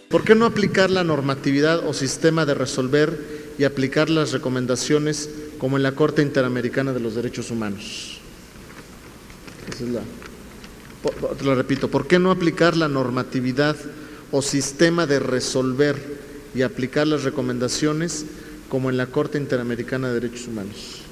¿Por qué no aplicar la normatividad o sistema de resolver y aplicar las recomendaciones como en la Corte Interamericana de los Derechos Humanos? Esa es te lo repito, ¿por qué no aplicar la normatividad o sistema de resolver y aplicar las recomendaciones como en la Corte Interamericana de Derechos Humanos?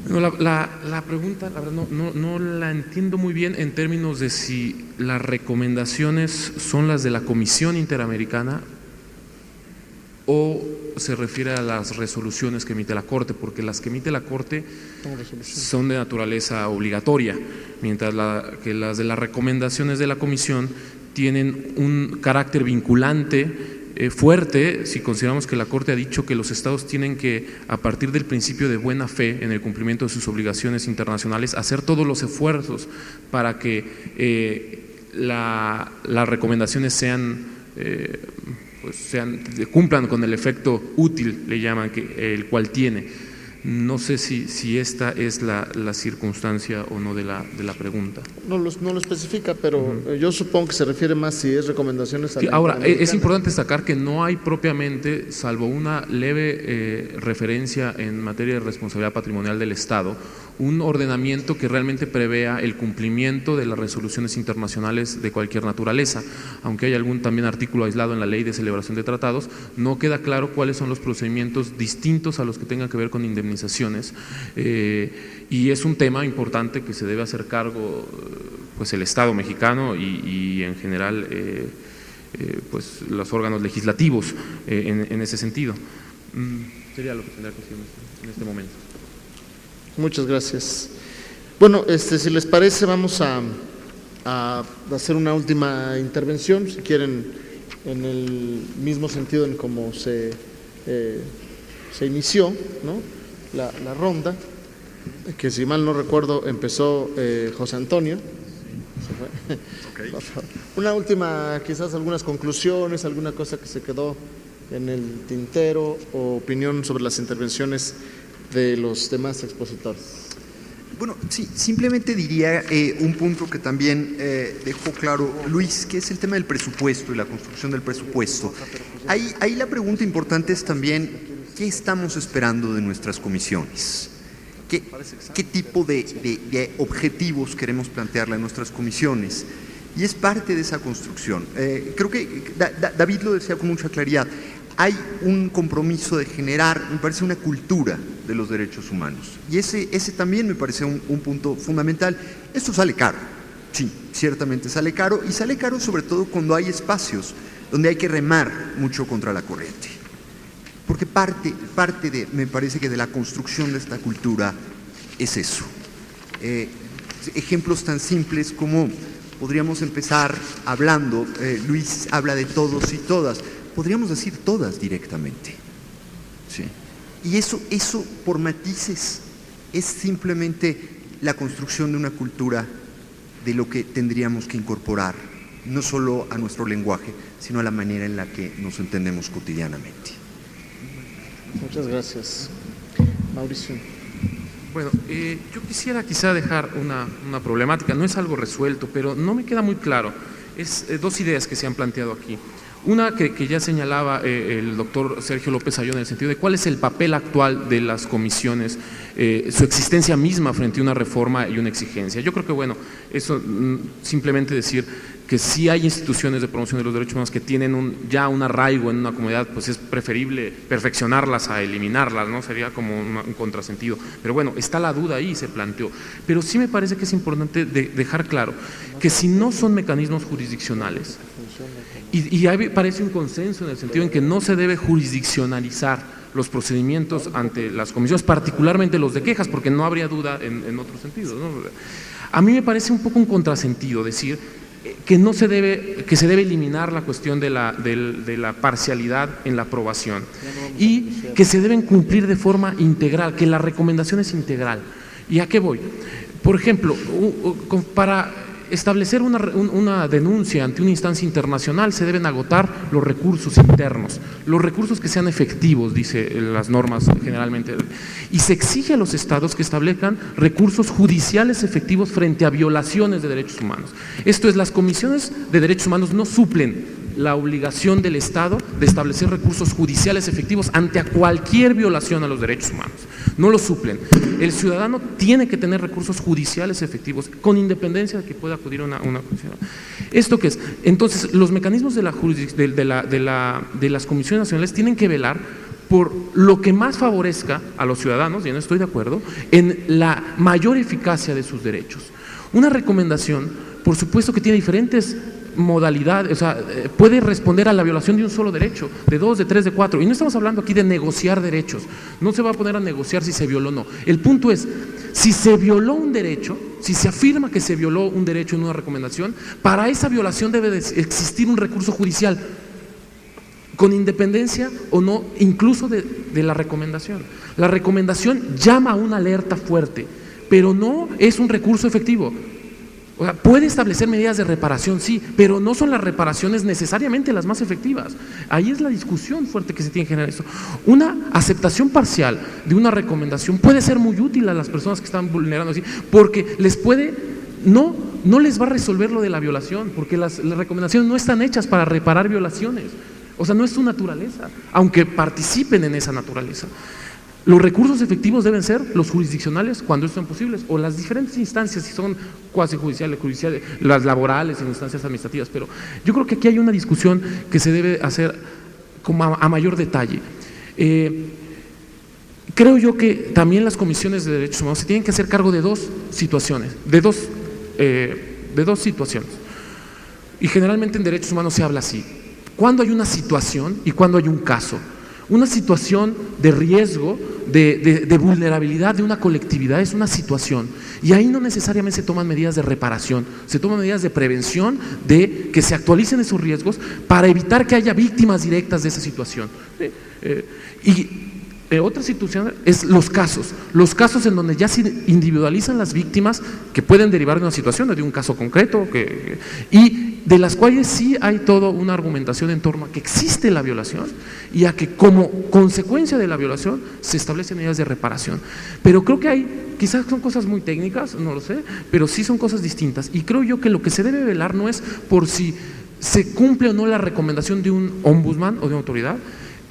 No, la pregunta, la verdad, no la entiendo muy bien en términos de si las recomendaciones son las de la Comisión Interamericana o se refiere a las resoluciones que emite la Corte, porque las que emite la Corte son de naturaleza obligatoria, mientras que las de las recomendaciones de la Comisión tienen un carácter vinculante fuerte, si consideramos que la Corte ha dicho que los estados tienen que, a partir del principio de buena fe en el cumplimiento de sus obligaciones internacionales, hacer todos los esfuerzos para que las recomendaciones cumplan con el efecto útil, le llaman, el cual tiene. No sé si esta es la circunstancia o no de la pregunta. No lo especifica, pero yo supongo que se refiere más si es recomendaciones a la Ahora, es importante destacar que no hay propiamente, salvo una leve referencia en materia de responsabilidad patrimonial del Estado, un ordenamiento que realmente prevea el cumplimiento de las resoluciones internacionales de cualquier naturaleza. Aunque hay algún también artículo aislado en la Ley de Celebración de Tratados, no queda claro cuáles son los procedimientos distintos a los que tengan que ver con indemnizaciones, y es un tema importante que se debe hacer cargo pues el Estado mexicano y en general pues los órganos legislativos en ese sentido. Sería lo que tendría que decir en este momento. Muchas gracias. Bueno, si les parece, vamos a hacer una última intervención, si quieren, en el mismo sentido en cómo se inició, ¿no?, la ronda, que si mal no recuerdo empezó José Antonio. Okay. Una última, quizás algunas conclusiones, alguna cosa que se quedó en el tintero o opinión sobre las intervenciones de los demás expositores. Bueno, sí, simplemente diría un punto que también dejó claro Luis, que es el tema del presupuesto y la construcción del presupuesto. Ahí la pregunta importante es también, ¿qué estamos esperando de nuestras comisiones? ¿Qué tipo de objetivos queremos plantearle a nuestras comisiones? Y es parte de esa construcción. Creo que David lo decía con mucha claridad. Hay un compromiso de generar, me parece, una cultura de los derechos humanos. Y ese también me parece un punto fundamental. Esto sale caro, sí, ciertamente sale caro, y sale caro sobre todo cuando hay espacios donde hay que remar mucho contra la corriente. Porque parte me parece que de la construcción de esta cultura es eso. Ejemplos tan simples como podríamos empezar hablando, Luis habla de todos y todas, podríamos decir todas directamente, ¿sí? Y eso por matices es simplemente la construcción de una cultura de lo que tendríamos que incorporar, no solo a nuestro lenguaje, sino a la manera en la que nos entendemos cotidianamente. Muchas gracias. Mauricio. Bueno, yo quisiera quizá dejar una problemática, no es algo resuelto, pero no me queda muy claro. Es dos ideas que se han planteado aquí. Una que ya señalaba el doctor Sergio López Ayón, en el sentido de cuál es el papel actual de las comisiones, su existencia misma frente a una reforma y una exigencia. Yo creo que, bueno, eso simplemente decir que sí hay instituciones de promoción de los derechos humanos que tienen ya un arraigo en una comunidad, pues es preferible perfeccionarlas a eliminarlas, ¿no? Sería como un contrasentido. Pero bueno, está la duda ahí, se planteó. Pero sí me parece que es importante dejar claro que si no son mecanismos jurisdiccionales, y ahí parece un consenso en el sentido en que no se debe jurisdiccionalizar los procedimientos ante las comisiones, particularmente los de quejas, porque no habría duda en otros sentidos, ¿no? A mí me parece un poco un contrasentido decir que se debe eliminar la cuestión de la parcialidad en la aprobación y que se deben cumplir de forma integral, que la recomendación es integral. ¿Y a qué voy? Por ejemplo, para establecer una denuncia ante una instancia internacional se deben agotar los recursos internos, los recursos que sean efectivos, dice las normas generalmente, y se exige a los estados que establezcan recursos judiciales efectivos frente a violaciones de derechos humanos. Esto es, las comisiones de derechos humanos no suplen la obligación del Estado de establecer recursos judiciales efectivos ante cualquier violación a los derechos humanos. No lo suplen. El ciudadano tiene que tener recursos judiciales efectivos con independencia de que pueda acudir a una comisión. ¿Esto qué es? Entonces, los mecanismos de las comisiones nacionales tienen que velar por lo que más favorezca a los ciudadanos, y no estoy de acuerdo, en la mayor eficacia de sus derechos. Una recomendación, por supuesto que tiene diferentes modalidades, o sea, puede responder a la violación de un solo derecho, de 2, de 3, de 4, y no estamos hablando aquí de negociar derechos, no se va a poner a negociar si se violó o no. El punto es, si se violó un derecho, si se afirma que se violó un derecho en una recomendación, para esa violación debe de existir un recurso judicial, con independencia o no, incluso de la recomendación. La recomendación llama a una alerta fuerte, pero no es un recurso efectivo. O sea, puede establecer medidas de reparación, sí, pero no son las reparaciones necesariamente las más efectivas. Ahí es la discusión fuerte que se tiene que generar esto. Una aceptación parcial de una recomendación puede ser muy útil a las personas que están vulnerando así, porque les puede, no les va a resolver lo de la violación, porque las recomendaciones no están hechas para reparar violaciones. O sea, no es su naturaleza, aunque participen en esa naturaleza. Los recursos efectivos deben ser los jurisdiccionales cuando son posibles, o las diferentes instancias, si son cuasi judiciales, las laborales y instancias administrativas, pero yo creo que aquí hay una discusión que se debe hacer como a mayor detalle. Creo yo que también las comisiones de derechos humanos se tienen que hacer cargo de dos situaciones, de dos situaciones, y generalmente en derechos humanos se habla así: cuando hay una situación y cuando hay un caso. Una situación de riesgo, de vulnerabilidad de una colectividad es una situación, y ahí no necesariamente se toman medidas de reparación, se toman medidas de prevención, de que se actualicen esos riesgos para evitar que haya víctimas directas de esa situación. Otra situación es los casos en donde ya se individualizan las víctimas que pueden derivar de una situación, de un caso concreto, y de las cuales sí hay toda una argumentación en torno a que existe la violación y a que como consecuencia de la violación se establecen medidas de reparación. Pero creo que quizás son cosas muy técnicas, no lo sé, pero sí son cosas distintas, y creo yo que lo que se debe velar no es por si se cumple o no la recomendación de un ombudsman o de una autoridad,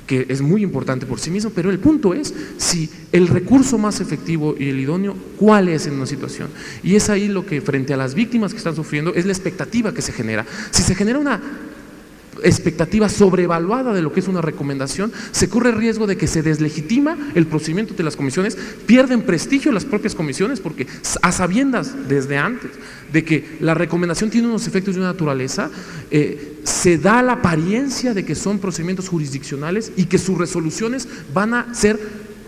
que es muy importante por sí mismo, pero el punto es si el recurso más efectivo y el idóneo, ¿cuál es en una situación? Y es ahí lo que, frente a las víctimas que están sufriendo, es la expectativa que se genera. Si se genera una expectativa sobrevaluada de lo que es una recomendación, se corre el riesgo de que se deslegitima el procedimiento de las comisiones, pierden prestigio las propias comisiones, porque a sabiendas desde antes de que la recomendación tiene unos efectos de una naturaleza, se da la apariencia de que son procedimientos jurisdiccionales y que sus resoluciones van a ser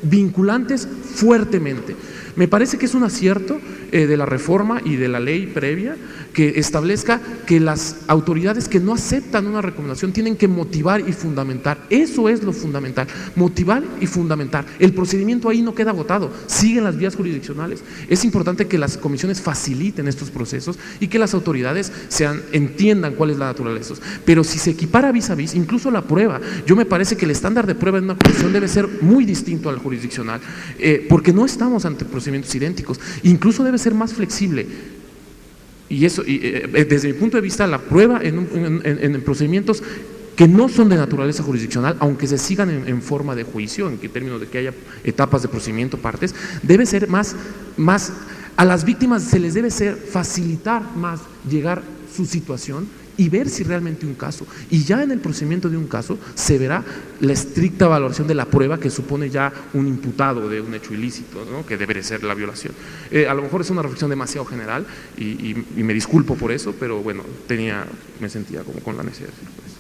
vinculantes fuertemente. Me parece que es un acierto de la reforma y de la ley previa que establezca que las autoridades que no aceptan una recomendación tienen que motivar y fundamentar. Eso es lo fundamental, motivar y fundamentar. El procedimiento ahí no queda agotado, siguen las vías jurisdiccionales. Es importante que las comisiones faciliten estos procesos y que las autoridades entiendan cuál es la naturaleza. Pero si se equipara vis a vis, incluso la prueba, yo me parece que el estándar de prueba en una comisión debe ser muy distinto al jurisdiccional, porque no estamos ante procedimientos idénticos, incluso debe ser más flexible. Y eso, desde mi punto de vista, la prueba en procedimientos que no son de naturaleza jurisdiccional, aunque se sigan en forma de juicio, en términos de que haya etapas de procedimiento, partes, debe ser más a las víctimas se les debe facilitar más llegar su situación y ver si realmente un caso, y ya en el procedimiento de un caso se verá la estricta valoración de la prueba que supone ya un imputado de un hecho ilícito, ¿no? Que debe ser la violación. A lo mejor es una reflexión demasiado general y me disculpo por eso, pero bueno, me sentía como con la necesidad de decirlo.